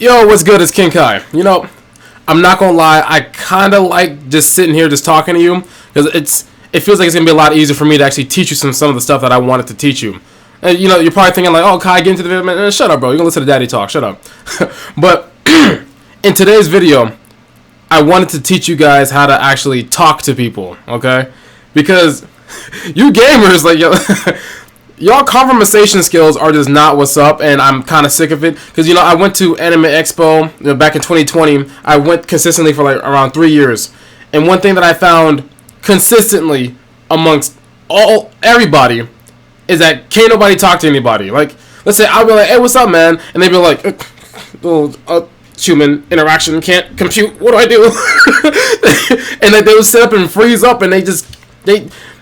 Yo, what's good? It's King Kai. I'm not gonna lie, I kind of like just sitting here just talking to you because it feels like it's gonna be a lot easier for me to actually teach you some of the stuff that I wanted to teach you. And you're probably thinking like, oh, Kai, get into the video, man. Shut up, bro. You're gonna listen to Daddy talk. Shut up. But in today's video, I wanted to teach you guys how to actually talk to people, okay? Because you gamers, like, y'all conversation skills are just not what's up, and I'm kind of sick of it. Because, I went to Anime Expo back in 2020. I went consistently for, like, around 3 years. And one thing that I found consistently amongst everybody is that can't nobody talk to anybody. Like, let's say I'll be like, hey, what's up, man? And they'd be like, human interaction can't compute. What do I do? And they would sit up and freeze up, and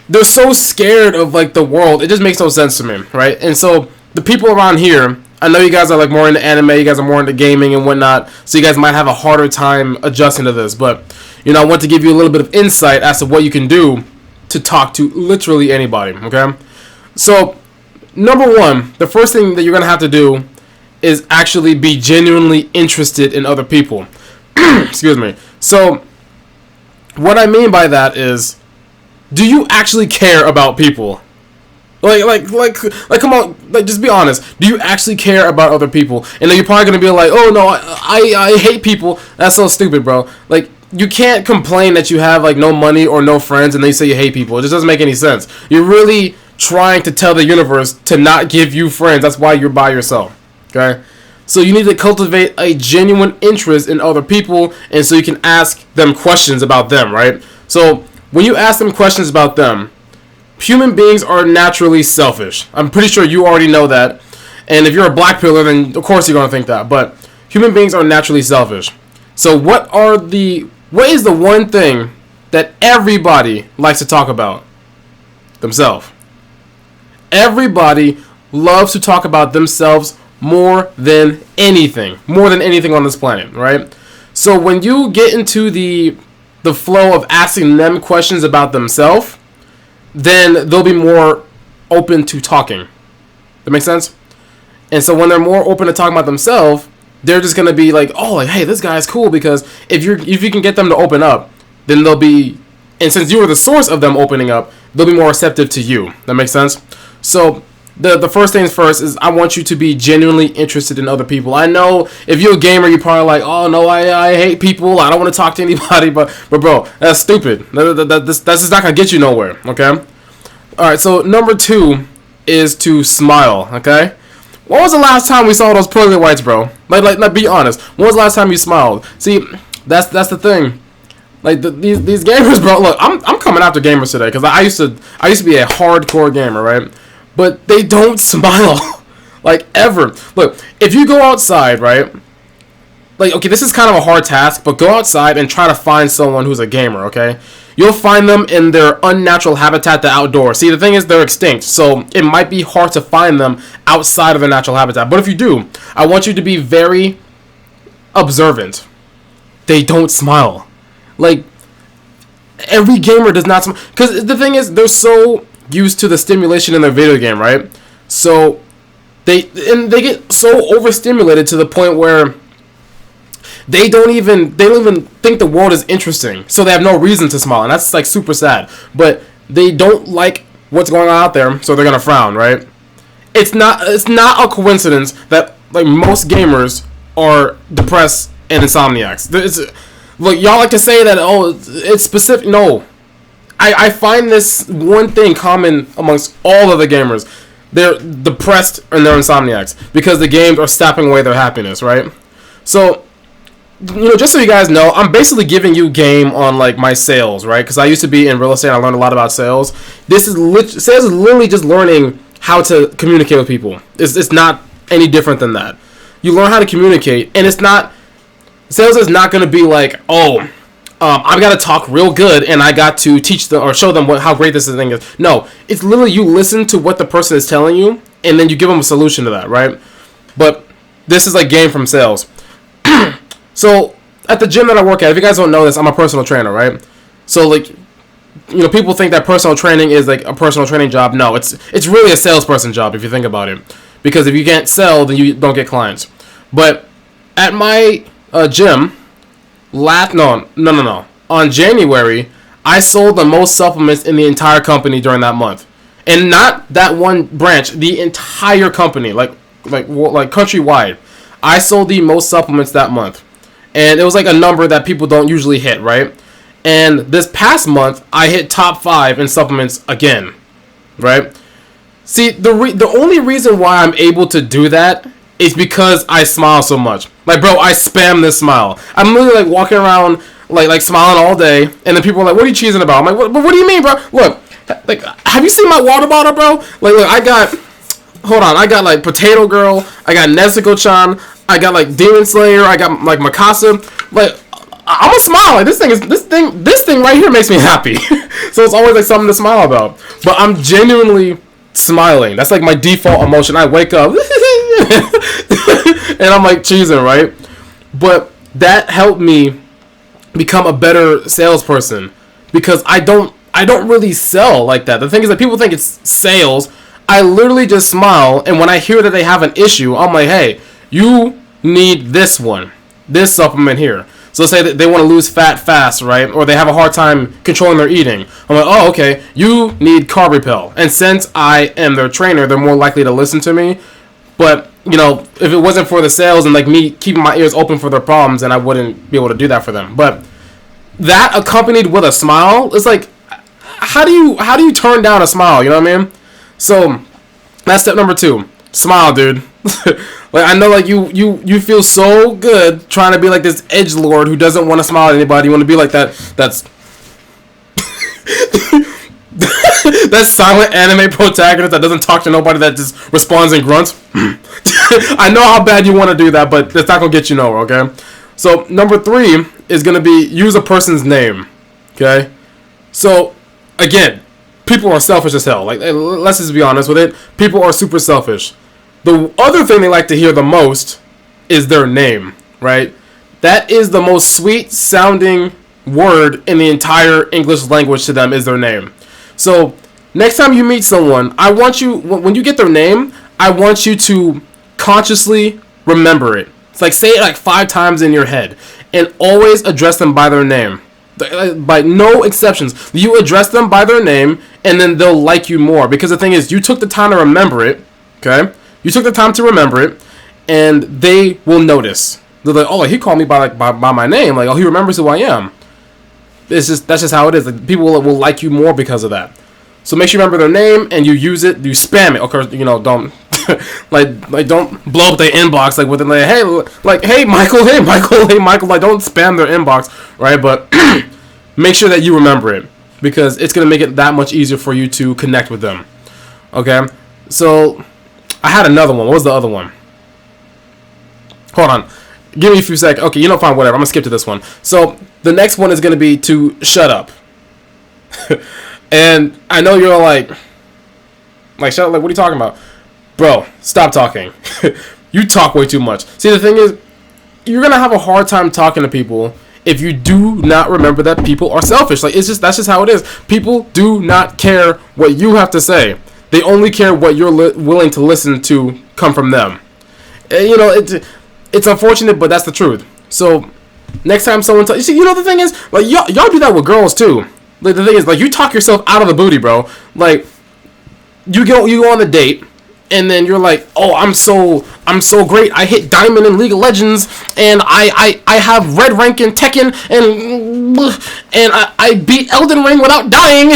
they're so scared of, like, the world. It just makes no sense to me, right? And so the people around here, I know you guys are, like, more into anime, you guys are more into gaming and whatnot, so you guys might have a harder time adjusting to this. But I want to give you a little bit of insight as to what you can do to talk to literally anybody. Okay, so number one, the first thing that you're gonna have to do is actually be genuinely interested in other people. Excuse me. So what I mean by that is, do you actually care about people? Like, come on, like, just be honest. Do you actually care about other people? And then you're probably gonna be like, oh no, I hate people. That's so stupid, bro. Like, you can't complain that you have, like, no money or no friends and then you say you hate people. It just doesn't make any sense. You're really trying to tell the universe to not give you friends. That's why you're by yourself. Okay? So you need to cultivate a genuine interest in other people, and so you can ask them questions about them, right? So when you ask them questions about them, human beings are naturally selfish. I'm pretty sure you already know that. And if you're a black pillar, then of course you're going to think that. But human beings are naturally selfish. So what is the one thing that everybody likes to talk about? Themselves. Everybody loves to talk about themselves more than anything on this planet, right? So when you get into the flow of asking them questions about themselves, then they'll be more open to talking. That makes sense? And so when they're more open to talking about themselves, they're just gonna be like, oh, like, hey, this guy's cool, because if you can get them to open up, then they'll be, and since you are the source of them opening up, they'll be more receptive to you. That makes sense? So the first things first is I want you to be genuinely interested in other people. I know if you're a gamer, you're probably like, oh no, I hate people. I don't want to talk to anybody. But bro, that's stupid. That's just not gonna get you nowhere. Okay. All right. So number 2 is to smile. Okay. When was the last time we saw those pearly whites, bro? Like, be honest. When was the last time you smiled? See, that's the thing. Like, these gamers, bro. Look, I'm coming after gamers today because I used to be a hardcore gamer, right? But they don't smile, like, ever. Look, if you go outside, right? Like, okay, this is kind of a hard task, but go outside and try to find someone who's a gamer, okay? You'll find them in their unnatural habitat, the outdoors. See, the thing is, they're extinct, so it might be hard to find them outside of their natural habitat. But if you do, I want you to be very observant. They don't smile. Like, every gamer does not smile. Because the thing is, they're so used to the stimulation in their video game, right? So they get so overstimulated to the point where they don't even think the world is interesting, so they have no reason to smile, and that's, like, super sad. But they don't like what's going on out there, so they're gonna frown, right? It's not a coincidence that, like, most gamers are depressed and insomniacs. Look, y'all like to say that, oh, it's specific. No, I find this one thing common amongst all of the gamers. They're depressed and they're insomniacs because the games are sapping away their happiness, right? So, just so you guys know, I'm basically giving you game on, like, my sales, right? Because I used to be in real estate. I learned a lot about sales. Sales is literally just learning how to communicate with people. It's not any different than that. You learn how to communicate, and sales is not going to be like, oh, I've got to talk real good, and I got to teach them or show them how great this thing is. No, it's literally you listen to what the person is telling you, and then you give them a solution to that, right? But this is like game from sales. So at the gym that I work at, if you guys don't know this, I'm a personal trainer, right? So, like, people think that personal training is like a personal training job. No, it's really a salesperson job if you think about it, because if you can't sell, then you don't get clients. But At my gym, on January, I sold the most supplements in the entire company during that month, and not that one branch, the entire company, like countrywide. I sold the most supplements that month, and it was like a number that people don't usually hit, right? And this past month, I hit top 5 in supplements again, right? See, the only reason why I'm able to do that is because I smile so much. Like, bro, I spam this smile. I'm literally like walking around like smiling all day, and then people are like, "What are you cheesing about?" I'm like, "What do you mean, bro? Look, like, have you seen my water bottle, bro? Like, look, I got like Potato Girl, I got Nezuko-chan, I got like Demon Slayer, I got like Mikasa. Like, I'm gonna smile. Like, this thing right here makes me happy. So it's always like something to smile about. But I'm genuinely smiling. That's like my default emotion. I wake up and I'm like cheesing, right? But that helped me become a better salesperson, because I don't really sell like that. The thing is that people think it's sales. I literally just smile, and when I hear that they have an issue, I'm like, hey, you need this supplement here. So say that they want to lose fat fast, right? Or they have a hard time controlling their eating. I'm like, oh, okay, you need Carb Repel. And since I am their trainer, they're more likely to listen to me. But, you know, if it wasn't for the sales and like me keeping my ears open for their problems, then I wouldn't be able to do that for them. But that accompanied with a smile, it's like, how do you turn down a smile? You know what I mean? So that's step number 2. Smile, dude. Like, I know, like, you feel so good trying to be like this edgelord who doesn't want to smile at anybody. You want to be like that's that silent anime protagonist that doesn't talk to nobody, that just responds in grunts. I know how bad you want to do that, but that's not gonna get you nowhere, okay? So number 3 is gonna be use a person's name. Okay? So again, people are selfish as hell. Like, let's just be honest with it. People are super selfish. The other thing they like to hear the most is their name, right? That is the most sweet sounding word in the entire English language to them, is their name. So next time you meet someone, I want you, when you get their name, I want you to consciously remember it. It's like, say it like 5 times in your head, and always address them by their name. By no exceptions. You address them by their name, and then they'll like you more. Because the thing is, you took the time to remember it, okay? You took the time to remember it, and they will notice. They're like, oh, he called me by my name. Like, oh, he remembers who I am. That's just how it is. Like, people will like you more because of that. So make sure you remember their name, and you use it. You spam it. Of course, you know, don't like don't blow up their inbox like with it. Hey Michael, hey Michael. Like, don't spam their inbox, right? But make sure that you remember it, because it's gonna make it that much easier for you to connect with them. Okay, so I had another one. What was the other one? Hold on. Give me a few seconds. Okay, you know, fine, whatever. I'm going to skip to this one. So, the next one is going to be to shut up. And I know you're like, shut up, like, what are you talking about? Bro, stop talking. You talk way too much. See, the thing is, you're going to have a hard time talking to people if you do not remember that people are selfish. Like, that's just how it is. People do not care what you have to say. They only care what you're willing to listen to come from them. And, you know, it's unfortunate, but that's the truth. So next time someone you see, you know, the thing is, like, y'all do that with girls too. Like, the thing is, like, you talk yourself out of the booty, bro. Like, you go on a date, and then you're like, oh, I'm so great. I hit diamond in League of Legends, and I have red rank in Tekken, and I beat Elden Ring without dying.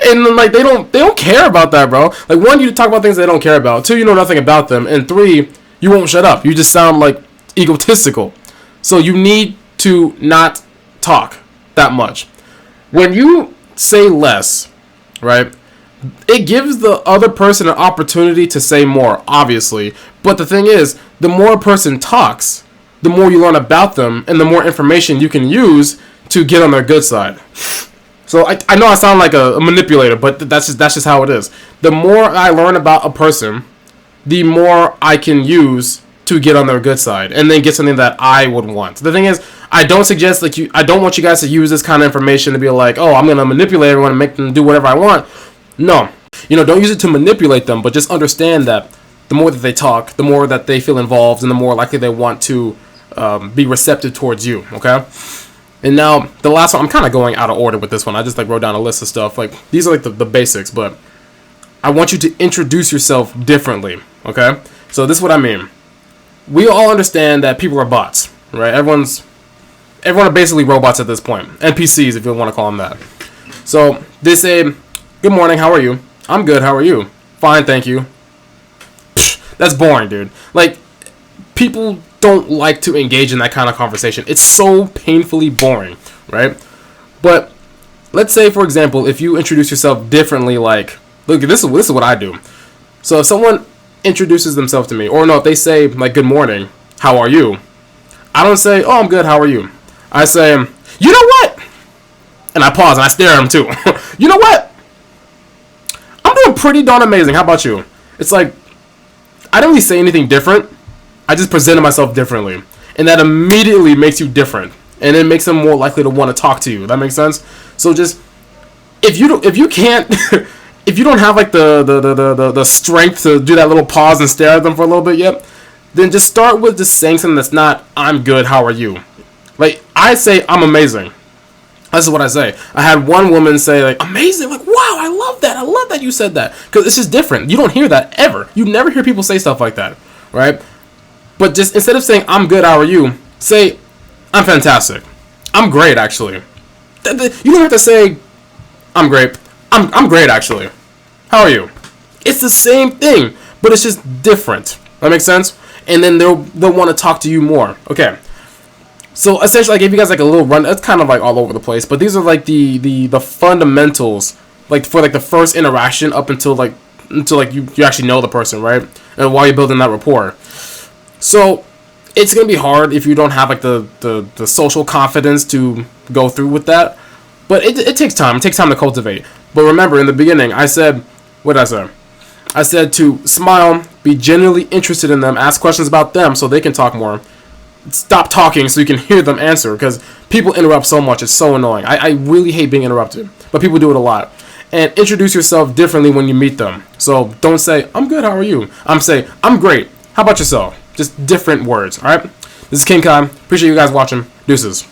And then, like, they don't care about that, bro. Like, 1, you talk about things they don't care about. 2, you know nothing about them, and 3, you won't shut up. You just sound like egotistical. So you need to not talk that much. When you say less, right, it gives the other person an opportunity to say more, obviously. But the thing is, the more a person talks, the more you learn about them, and the more information you can use to get on their good side. So I know I sound like a manipulator, but that's just how it is. The more I learn about a person, the more I can use to get on their good side, and then get something that I would want. The thing is, I don't suggest, like, I don't want you guys to use this kind of information to be like, oh, I'm gonna manipulate everyone and make them do whatever I want. No, you know, don't use it to manipulate them, but just understand that the more that they talk, the more that they feel involved, and the more likely they want to be receptive towards you. Okay. And now the last one, I'm kind of going out of order with this one. I just like wrote down a list of stuff. Like these are like the basics, but I want you to introduce yourself differently. Okay. So this is what I mean. We all understand that people are bots, right? Everyone are basically robots at this point. NPCs, if you want to call them that. So they say, "Good morning. How are you?" "I'm good. How are you?" "Fine, thank you." Psh, that's boring, dude. Like people don't like to engage in that kind of conversation. It's so painfully boring, right? But let's say, for example, if you introduce yourself differently, like, look, this is what I do. So if someone introduces themselves to me, or no, if they say like, "Good morning, how are you?" I don't say, "Oh, I'm good, how are you?" I say, "You know what?" And I pause and I stare at them too. "You know what? I'm doing pretty darn amazing. How about you?" It's like I don't really say anything different. I just presented myself differently, and that immediately makes you different, and it makes them more likely to want to talk to you. That makes sense. So just if you can't if you don't have like the strength to do that little pause and stare at them for a little bit yet, then just start with just saying something that's not "I'm good, how are you?" Like I say, "I'm amazing." This is what I say. I had one woman say like, "Amazing," like, "Wow, I love that you said that," because it's just different. You don't hear that ever. You never hear people say stuff like that, right? But just instead of saying "I'm good, how are you," say "I'm fantastic. I'm great, actually." You don't have to say "I'm great. I'm great, actually. How are you?" It's the same thing, but it's just different. That makes sense? And then they'll want to talk to you more. Okay. So essentially, I gave you guys like a little run. It's kind of like all over the place, but these are like the fundamentals, like for like the first interaction up until you actually know the person, right? And while you're building that rapport. So it's gonna be hard if you don't have like the social confidence to go through with that. But it takes time. It takes time to cultivate. But remember, in the beginning, I said, what did I say? I said to smile, be genuinely interested in them, ask questions about them so they can talk more. Stop talking so you can hear them answer, because people interrupt so much. It's so annoying. I really hate being interrupted, but people do it a lot. And introduce yourself differently when you meet them. So don't say "I'm good, how are you?" Say "I'm great, how about yourself?" Just different words, alright? This is King Kai. Appreciate you guys watching. Deuces.